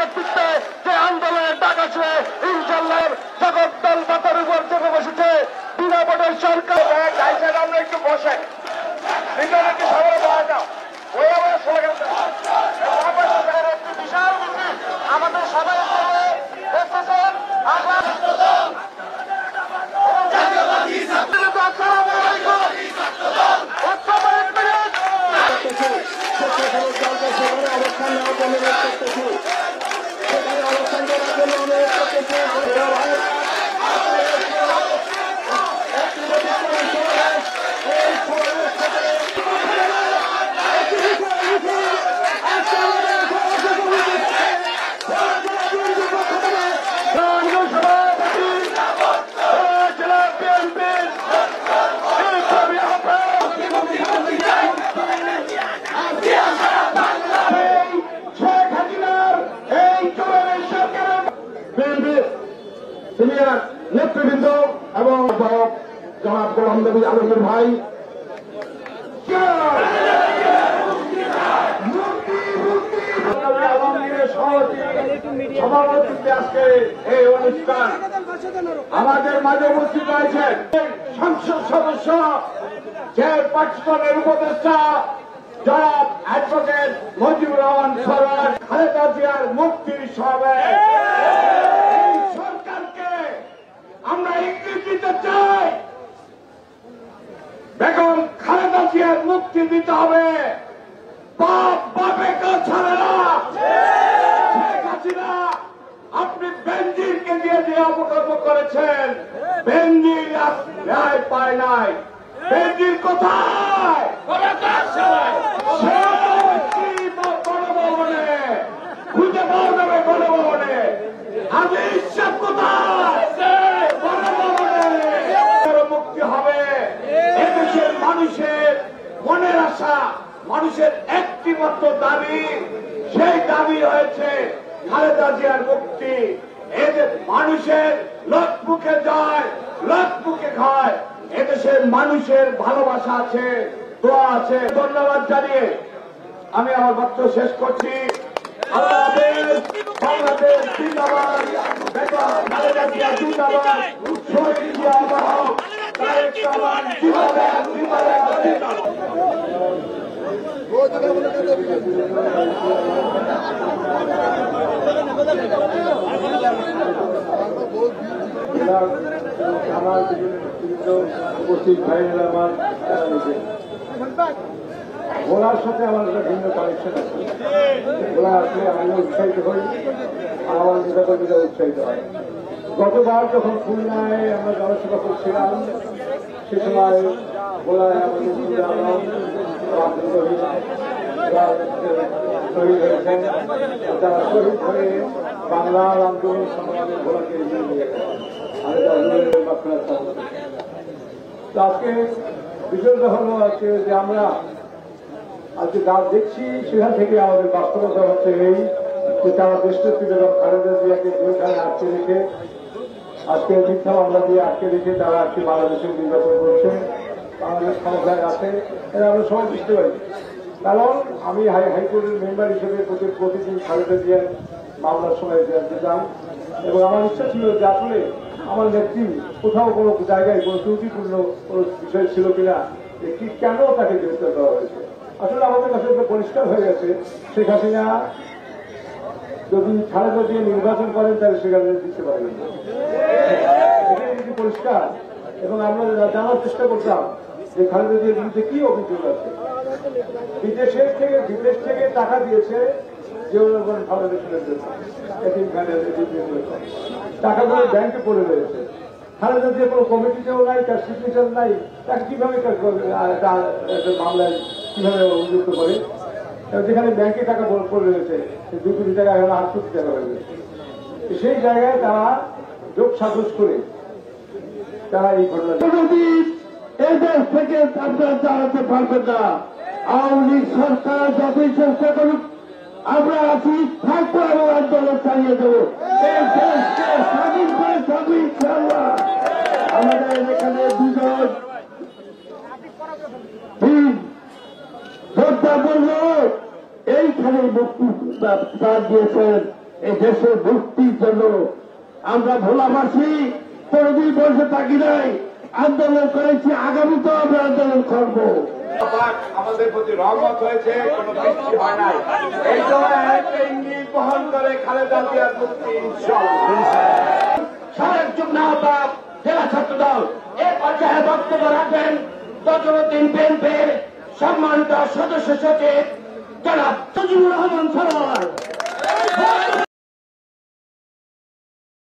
নেতৃত্বে যে আন্দোলনের ডাক আছে, ইনশাল্লাহ জগদ্দল পাতার উপর চেপে বসেছে বিনা ভোটের সরকার। আমরা একটু বসে ভিতরে একটু সবাই পাওয়া যাও, ওই আমার স্লোগান একটি বিশাল মিছিল আমাদের সবাই দেখতেছেন। সিনিয়র নেতৃবৃন্দ এবং জনাব গোলাম নবী আলমের ভাই, সভাপতিত্বে আজকে এই অনুষ্ঠান আমাদের মাঝে উপস্থিত রয়েছেন সংসদ সদস্য চেয়ারপারসনের উপদেষ্টা জনাব অ্যাডভোকেট মজিবুর রহমান সরোয়ার। খালেদা জিয়ার মুক্তির সমাবেশ আমরা ইঙ্গিত দিতে চাই, বেগম খালেদা জিয়ার মুক্তি দিতে হবে। বাপ বাপে কেউ ছাড়ে না। শেখ হাসিনা আপনি বেনজিরকে দিয়ে যে অপকর্ম করেছেন, বেনজির ন্যায় পায় নাই। বেনজির কোথায়? গণভবনে খুঁজে পাওয়া যাবে, গণভবনে। আজ ইচ্ছা কোথায়? মানুষের মনের আশা, মানুষের একটি মাত্র দাবি, সেই দাবি হয়েছে খালেদা জিয়ার মুক্তি। এদের মানুষের লোক মুখে যায়, লোক মুখে খায়। এদেশের মানুষের ভালোবাসা আছে, দোয়া আছে। ধন্যবাদ জানিয়ে আমি আমার বক্তব্য শেষ করছি। আল্লাহ হাফেজ। বাংলাদেশ জিন্দাবাদ, বেগম খালেদা জিয়া জিন্দাবাদ, শহীদ জিয়া আবাহক আমার উপস্থিত ভাইরা আমার ভোলার সাথে আমার একটা ভিন্ন কানেকশন আছে। ভোলা আসলে আমিও উৎসাহিত হই, আমার নেতাকর্মীরা উৎসাহিত হয়। গতবার যখন খুলনায় আমরা জনসভা করছিলাম, সে সময় ভোলায় আমাদের শহীদ হয়েছেন। তারা শহীদ হয়ে বাংলার আন্দোলন সংগ্রামে ভোলাকে এগিয়ে নিয়ে আজকে বিষয়টা হলো আজকে যে আমরা আজকে যা দেখছি সেখান থেকে আমাদের বাস্তবতা হচ্ছে এই যে তারা দেশনেত্রী বেগম খালেদা জিয়াকে দুইখানে আটকে রেখে, আজকে মিথ্যা মামলা দিয়ে আটকে রেখে তারা আজকে বাংলাদেশের নির্বাচন করছে, বাংলাদেশ ক্ষমতায় আছে। এটা আমরা সবাই বুঝতে পারি। কারণ আমি হাইকোর্টের মেম্বার হিসেবে প্রতিদিন খালেদা জিয়ার মামলার সময় যেতাম এবং আমার ইচ্ছা ছিল যে আসলে আমার নেত্রী কোথাও কোনো জায়গায় কোনো ত্রুটিপূর্ণ কোনো বিষয় ছিল কিনা, কেন তাকে গ্রেফতার করা হয়েছে। আসলে আমাদের কাছে পরিষ্কার হয়ে গেছে, শেখ হাসিনা যদি খালেদা জিয়া নির্বাচন করেন তাহলে সেখানে দিতে পারবেন না, এটাই পরিষ্কার। এবং আমরা জানার চেষ্টা করতাম যে খালেদা জিয়ার বিরুদ্ধে কি অভিযোগ আছে। বিদেশ থেকে টাকা দিয়েছে ফাউন্ডেশনের জন্য, টাকাগুলো ব্যাংকে পড়ে রয়েছে। খালেদা জিয়া কোনো কমিটিতেও নাই, তার সিগনেচার নাই, তাকে কিভাবে মামলায় কিভাবে অভিযুক্ত করে। যেখানে ব্যাংকে টাকা পড়ে রয়েছে 2 কোটি টাকা এখন 8 কোটি টাকা হয়ে গেছে। সেই জায়গায় তারা যোগ সাজস করে তারা এই ঘটনা এই দেশ থেকে আপনারা দাঁড়াতে পারবেন না। আওয়ামী লীগ সরকার যতই চেষ্টা করুক আমরা আছি, থাকবো এবং আন্দোলন চালিয়ে দেবো। এই দেশকে স্বাধীন করে থাকবো ইনশাআল্লাহ। আমাদের এখানে 2 জন যোদ্ধা বলল এইখানে মুক্তি দিয়েছেন এই দেশের মুক্তির জন্য আমরা ভোলাবাসী কোনদিন বসে থাকি নাই, আন্দোলন করেছি, আগামীতেও আমরা আন্দোলন করবো। আমাদের প্রতি রহমত হয়েছে, কোন বৃষ্টি হয় নাই। এই সময় একটা ইঙ্গিত বহন করে খালেদা জিয়ার মুক্তি সাবেক যুগ্ম আহ্বায়ক জেলা ছাত্র দল এ পর্যায়ে বক্তব্য রাখবেন তজরুদ্দিন বিএনপির সম্মানিত সদস্য সচিব জনাব সজিবুর রহমান সরোয়ার।